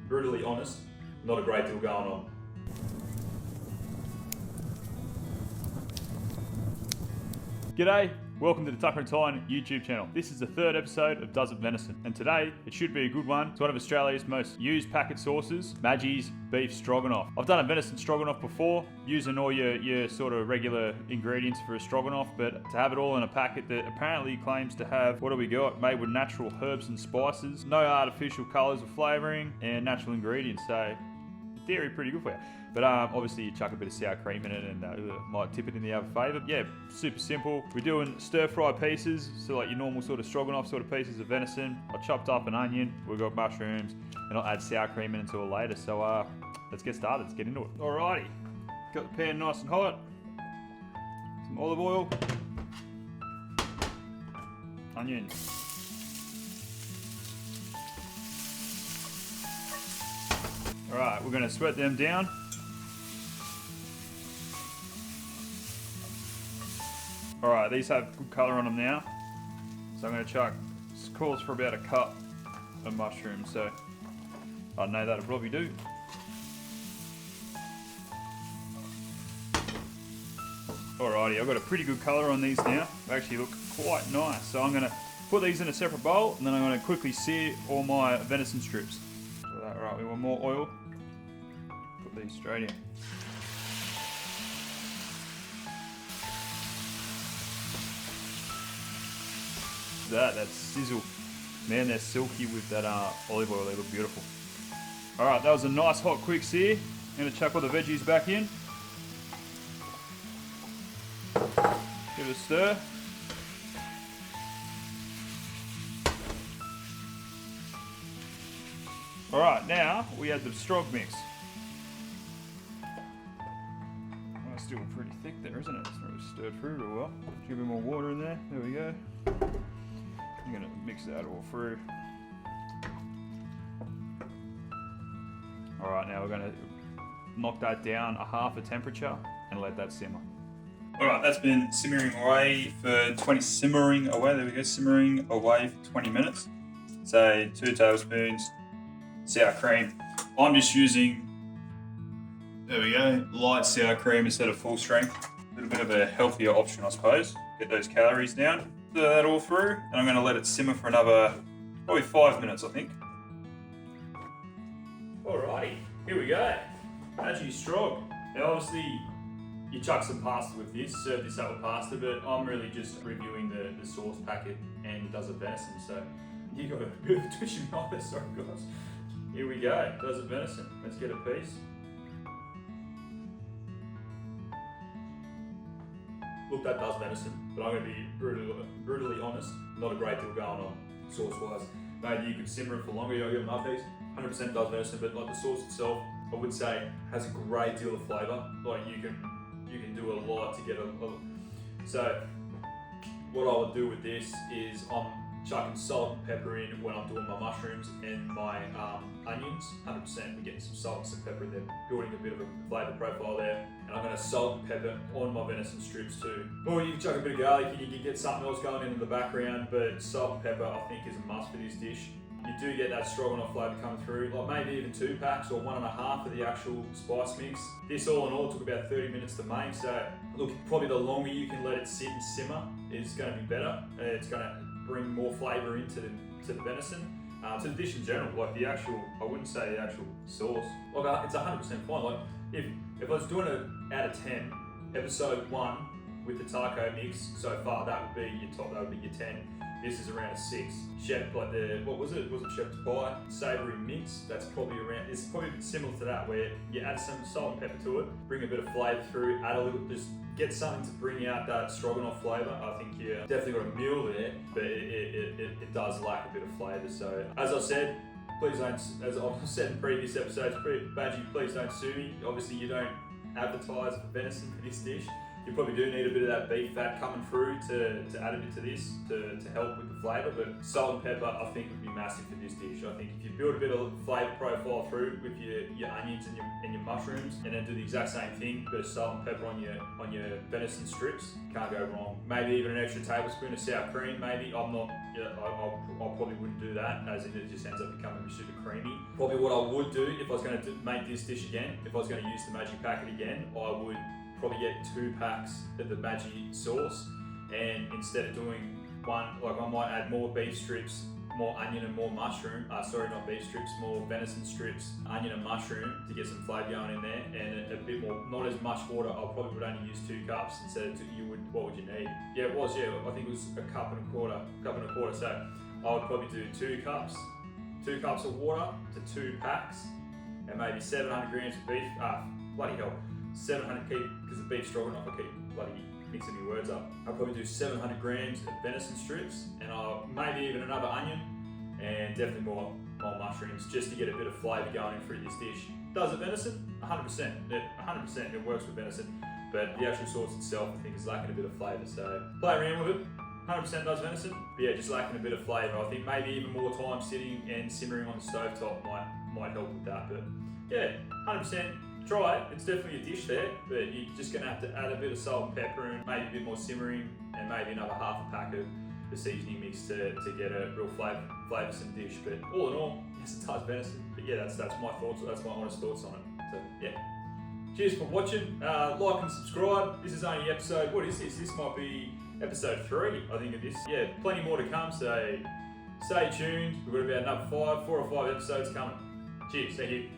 brutally honest, not a great deal going on. G'day, welcome to the Tucker and Tyne YouTube channel. This is the third episode of Does It Venison, and today it should be a good one. It's one of Australia's most used packet sauces, Maggi's Beef Stroganoff. I've done a venison stroganoff before, using all your sort of regular ingredients for a stroganoff, but to have it all in a packet that apparently claims to have, what do we got, made with natural herbs and spices, no artificial colours or flavouring, and natural ingredients, so in theory pretty good for you. But obviously you chuck a bit of sour cream in it and might tip it in the other favour. Yeah, super simple. We're doing stir-fry pieces, so like your normal sort of stroganoff sort of pieces of venison. I chopped up an onion, we've got mushrooms, and I'll add sour cream in until later. So let's get started, let's get into it. Alrighty, got the pan nice and hot. Some olive oil. Onions. Alright, we're going to sweat them down. Alright, these have good colour on them now. So I'm going to chuck, this calls for about a cup of mushrooms, so I know that'll probably do. Alrighty, I've got a pretty good colour on these now. They actually look quite nice. So I'm going to put these in a separate bowl, and then I'm going to quickly sear all my venison strips. So that, right, we want more oil. Put these straight in. That sizzle, man, they're silky with that olive oil. They look beautiful. All right, that was a nice hot quick sear. I'm gonna chuck all the veggies back in. Give it a stir. All right, now we add the strog mix. Oh, it's still pretty thick there, isn't it? It's not really stirred through real well. Give a bit more water in there. There we go. I'm going to mix that all through. Alright, now we're going to knock that down a half a temperature and let that simmer. Alright, that's been simmering away for 20 minutes. Say 2 tablespoons sour cream. I'm just using, there we go, light sour cream instead of full strength. A little bit of a healthier option, I suppose. Get those calories down. Stir that all through, and I'm going to let it simmer for another probably 5 minutes, I think. Alrighty, here we go. Maggi strog. Now obviously you chuck some pasta with this, serve this up with pasta, but I'm really just reviewing the sauce packet and it does it venison, so you got a bit of a twitch in my eye, sorry guys. Here we go, does it venison. Let's get a piece. Look, that does venison, but I'm going to be brutally honest, not a great deal going on sauce-wise. Maybe you could simmer it for longer, you'll get another piece. 100% does venison, but like the sauce itself, I would say has a great deal of flavour. Like you can do a lot to get a. So what I would do with this is I'm chucking salt and pepper in when I'm doing my mushrooms and my onions. 100% we're getting some salt and some pepper in there, building a bit of a flavour profile there. And I'm going to salt and pepper on my venison strips too. Or you can chuck a bit of garlic and you can get something else going in the background, but salt and pepper I think is a must for this dish. You do get that stroganoff flavour coming through, like maybe even 2 packs or 1.5 of the actual spice mix. This all in all took about 30 minutes to make, so look, probably the longer you can let it sit and simmer is going to be better. It's going to bring more flavour into the venison. To the dish in general, like the actual, I wouldn't say the actual sauce. Like it's 100% fine. Like if I was doing it out of 10, episode 1 with the taco mix so far, that would be your top. That would be your 10. This is around a 6. Chef, like the what was it? Was it Chef Pie savoury mix? That's probably around. It's probably a bit similar to that, where you add some salt and pepper to it, bring a bit of flavour through, add a little, just get something to bring out that stroganoff flavour. I think you definitely got a meal there, but it does lack a bit of flavour. So as I said, please don't, as I've said in previous episodes, Maggi, please don't sue me. Obviously you don't advertise for venison for this dish. You probably do need a bit of that beef fat coming through to add a bit to this to help with the flavour, but salt and pepper I think would be massive for this dish. I think if you build a bit of flavour profile through with your onions and your mushrooms, and then do the exact same thing, bit of salt and pepper on your venison strips, can't go wrong. Maybe even an extra tablespoon of sour cream. Maybe I probably wouldn't do that, as in it just ends up becoming super creamy. Probably what I would do if I was going to make this dish again, if I was going to use the Maggi packet again, I would probably get 2 packs of the Maggi sauce, and instead of doing one, like I might add more beef strips, more onion and more mushroom, not beef strips, more venison strips, onion and mushroom to get some flavour going in there, and a bit more, not as much water. I probably would only use 2 cups instead of what would you need? Yeah, I think it was a cup and a quarter, so I would probably do 2 cups of water to 2 packs, and maybe 700 grams of beef, bloody hell, 700, because the beef stroganoff, I keep bloody mixing my words up. I'll probably do 700 grams of venison strips, and maybe even another onion, and definitely more mushrooms, just to get a bit of flavour going through this dish. Does it venison? 100%. 100% it works with venison, but the actual sauce itself I think is lacking a bit of flavour, so play around with it. 100% does venison, but yeah, just lacking a bit of flavour. I think maybe even more time sitting and simmering on the stovetop might help with that, but yeah, 100%. Try it, it's definitely a dish there, but you're just going to have to add a bit of salt and pepper and maybe a bit more simmering, and maybe another half a pack of the seasoning mix to get a real flavoursome dish. But all in all, yes, it does venison. But yeah, that's my thoughts, that's my honest thoughts on it. So yeah, cheers for watching, like and subscribe. This is only episode, what is this? This might be episode 3, I think, of this. Yeah, plenty more to come, so stay tuned. We've got about another 4 or 5 episodes coming. Cheers, thank you.